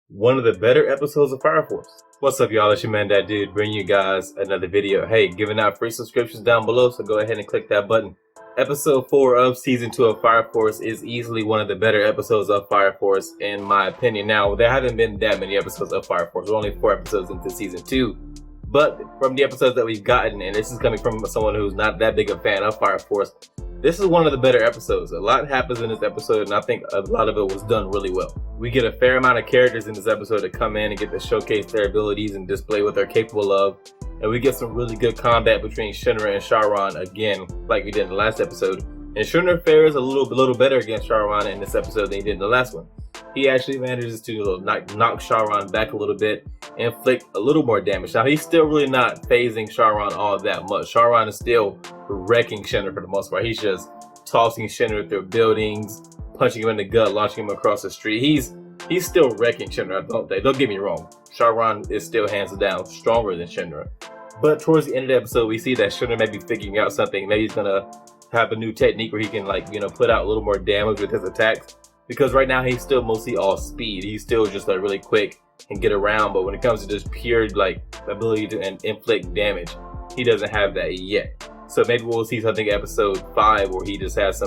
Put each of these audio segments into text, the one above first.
one of the better episodes of Fire Force. What's up, y'all? It's your man, that dude, bringing you guys another video. Hey, giving out free subscriptions down below, so go ahead and click that button. Episode 4 of Season 2 of Fire Force is easily one of the better episodes of Fire Force, in my opinion. Now, there haven't been that many episodes of Fire Force. We're only 4 episodes into Season 2. But from the episodes that we've gotten, and this is coming from someone who's not that big a fan of Fire Force, this is one of the better episodes. A lot happens in this episode, and I think a lot of it was done really well. We get a fair amount of characters in this episode to come in and get to showcase their abilities and display what they're capable of. And we get some really good combat between Shinra and Charon again, like we did in the last episode. And Shinra fares a little better against Charon in this episode than he did in the last one. He actually manages to knock Charon back a little bit, inflict a little more damage. Now, he's still really not phasing Charon all that much. Charon is still wrecking Shinra for the most part. He's just tossing Shinra through buildings, punching him in the gut, launching him across the street. He's still wrecking Shinra, don't get me wrong. Charon is still hands down stronger than Shinra. But towards the end of the episode, we see that Shinra may be figuring out something. Maybe he's gonna have a new technique where he can put out a little more damage with his attacks. Because right now he's still mostly all speed. He's still just really quick and get around. But when it comes to just pure ability to inflict damage, he doesn't have that yet. So maybe we'll see something episode 5 where he just has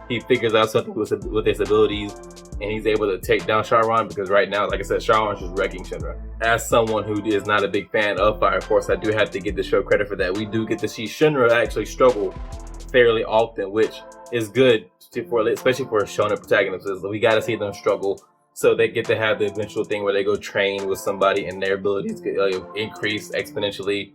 he figures out something with his abilities and he's able to take down Charon. Because right now, like I said, Charon's just wrecking Shinra. As someone who is not a big fan of Fire Force, I do have to give the show credit for that. We do get to see Shinra actually struggle fairly often, which is good especially for a shonen protagonist. We got to see them struggle, so they get to have the eventual thing where they go train with somebody and their abilities increase exponentially.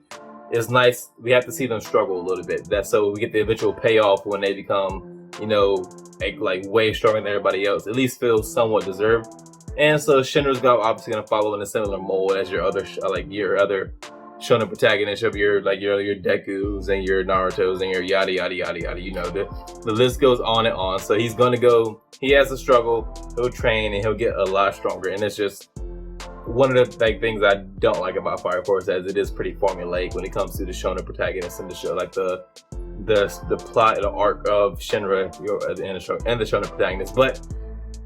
It's nice. We have to see them struggle a little bit. That's so we get the eventual payoff when they become, way stronger than everybody else. At least feels somewhat deserved. And so Shinra's obviously gonna follow in a similar mold as your other shonen protagonists of your Dekus and your Narutos and your yada yada yada yada. The list goes on and on. So he's gonna go. He has to struggle. He'll train and he'll get a lot stronger. And it's just one of the things I don't like about Fire Force, as it is pretty formulaic when it comes to the shonen protagonists in the show, the plot, the arc of Shinra and the shonen protagonist. But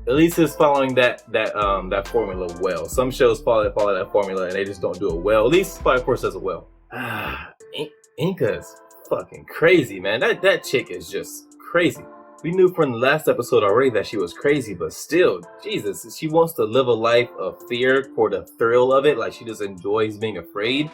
at least it's following that formula well. Some shows follow that formula and they just don't do it well. At least Fire Force does it well. Inka's fucking crazy, man. That chick is just crazy. We knew from the last episode already that she was crazy, but still, Jesus, she wants to live a life of fear for the thrill of it. Like, she just enjoys being afraid.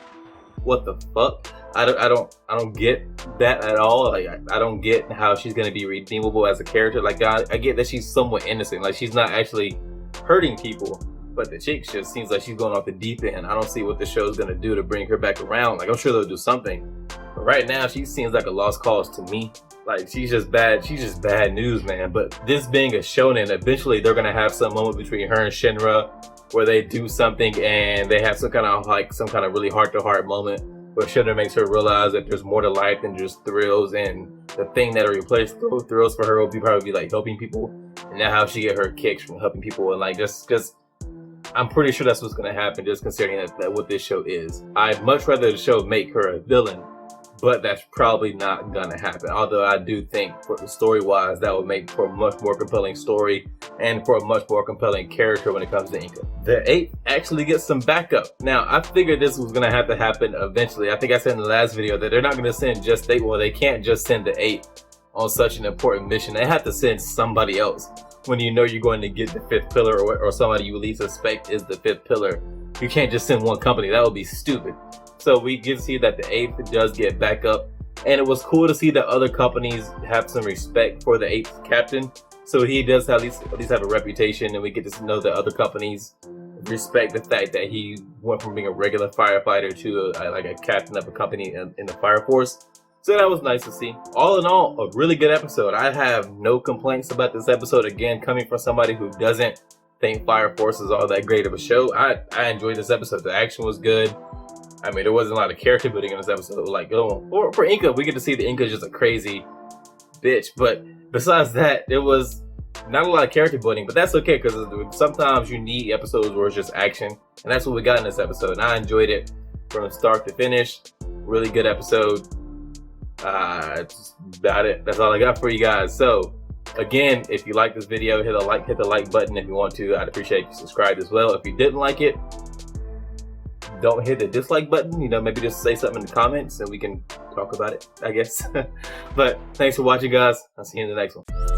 What the fuck? I don't get that at all. I don't get how she's gonna be redeemable as a character. I get that she's somewhat innocent. Like, she's not actually hurting people, but the chick just seems like she's going off the deep end. I don't see what the show's gonna do to bring her back around. I'm sure they'll do something, but right now she seems like a lost cause to me. She's just bad. She's just bad news, man. But this being a shonen, eventually they're gonna have some moment between her and Shinra where they do something and they have some kind of really heart-to-heart moment where Shinra makes her realize that there's more to life than just thrills, and the thing that'll replace those thrills for her will probably be helping people, and that's how she get her kicks from helping people. And just because I'm pretty sure that's what's gonna happen, just considering that what this show is. I'd much rather the show make her a villain, but that's probably not gonna happen. Although I do think, for story-wise, that would make for a much more compelling story and for a much more compelling character when it comes to Inka. The 8 actually gets some backup. Now, I figured this was gonna have to happen eventually. I think I said in the last video that they're not gonna send just 8. Well, they can't just send the 8 on such an important mission. They have to send somebody else. When you know you're going to get the 5th pillar, or somebody you at least suspect is the 5th pillar, you can't just send one company. That would be stupid. So we get to see that the 8th does get back up, and it was cool to see that other companies have some respect for the 8th captain. So he does at least have a reputation, and we get to know that other companies respect the fact that he went from being a regular firefighter to a captain of a company in the Fire Force. So that was nice to see. All in all, a really good episode. I have no complaints about this episode. Again, coming from somebody who doesn't think Fire Force is all that great of a show, I enjoyed this episode. The action was good. There wasn't a lot of character building in this episode. For Inka, we get to see that Inka's just a crazy bitch. But besides that, there was not a lot of character building. But that's okay, because sometimes you need episodes where it's just action. And that's what we got in this episode. And I enjoyed it from start to finish. Really good episode. That's about it. That's all I got for you guys. So Again, if you like this video, hit the like button if you want to. I'd appreciate if you subscribed as well. If you didn't like it, don't hit the dislike button. You know, maybe just say something in the comments and we can talk about it, I guess. But thanks for watching, guys. I'll see you in the next one.